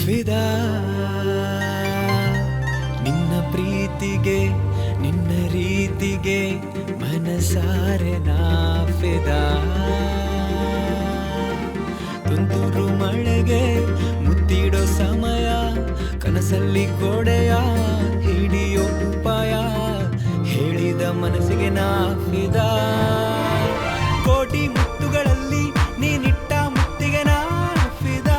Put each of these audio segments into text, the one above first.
ಫಿದಾ ನಿನ್ನ ಪ್ರೀತಿಗೆ ನಿನ್ನ ರೀತಿಗೆ ಮನಸಾರೆ ನಾ ಫಿದಾ ತುಂತುರು ಮಳೆಗೆ ಮುತ್ತಿಡೋ ಸಮಯ ಕನಸಲ್ಲಿ ಗೋಡೆಯ ಹಿಡಿಯೋ ಉಪಾಯ ಹೇಳಿದ ಮನಸ್ಸಿಗೆ ನಾ ಫಿದಾ ಕೋಟಿ ಮುತ್ತುಗಳಲ್ಲಿ ನೀನಿಟ್ಟ ಮುತ್ತಿಗೆ ನಾ ಫಿದಾ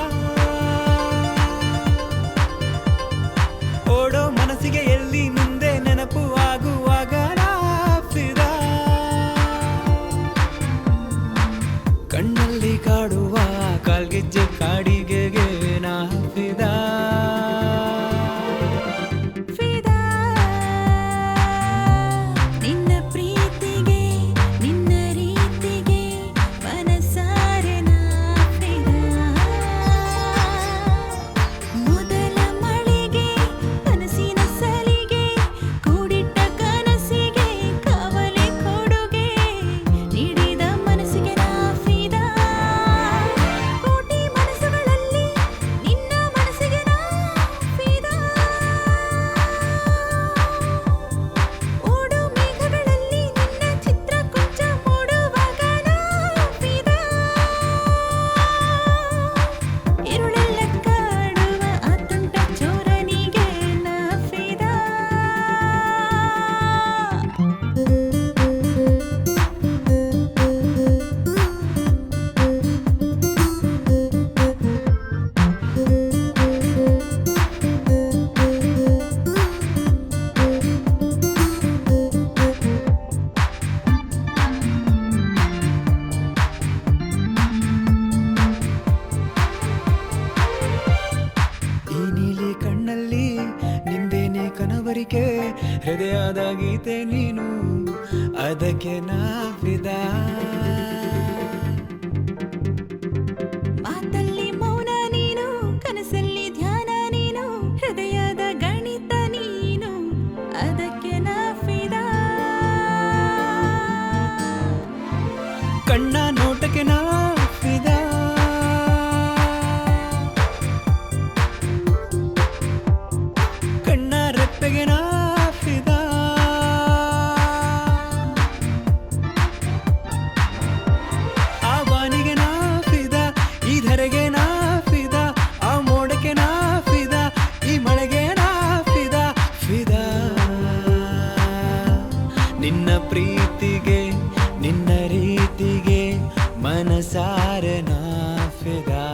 ಓಡೋ ಮನಸ್ಸಿಗೆ ಎಲ್ಲಿ ಮುಂದೆ ನೆನಪು ಆಗುವಾಗ ನಾ ಫಿದಾ ಕಣ್ಣಲ್ಲಿ ಕಾಡುವ ಕಾಲ್ಗೆಜ್ಜೆ ಕಾಡಿಗೆಗೆ ನಾ ಫಿದಾ ಕಣ್ಣಲ್ಲಿ ನಿಂದೇನೆ ಕನವರಿಕೆ ಹೃದಯದ ಗೀತೆ ನೀನು ಅದಕ್ಕೆ ನಾ ಫಿದಾ ಮಾತಲ್ಲಿ ಮೌನ ನೀನು ಕನಸಲ್ಲಿ ಧ್ಯಾನ ನೀನು ಹೃದಯದ ಗಣಿತ ನೀನು ಅದಕ್ಕೆ ನಾ ಫಿದಾ ಕಣ್ಣ ನೋಟಕ್ಕೆ ನಾ ಫಿದಾ ರೆಪ್ಪೆಗೆ ನಾ ಫಿದಾ ಆ ಬಾನಿಗೆ ನಾ ಫಿದಾ ಈ ಧರೆಗೆ ನಾ ಫಿದಾ ಆ ಮೋಡಕ್ಕೆ ನಾ ಫಿದಾ ಈ ಮಳೆಗೆ ನಾ ಫಿದಾ ಫಿದಾ ನಿನ್ನ ಪ್ರೀತಿಗೆ ನಿನ್ನ ರೀತಿಗೆ ಮನಸಾರೆ ನಾ ಫಿದಾ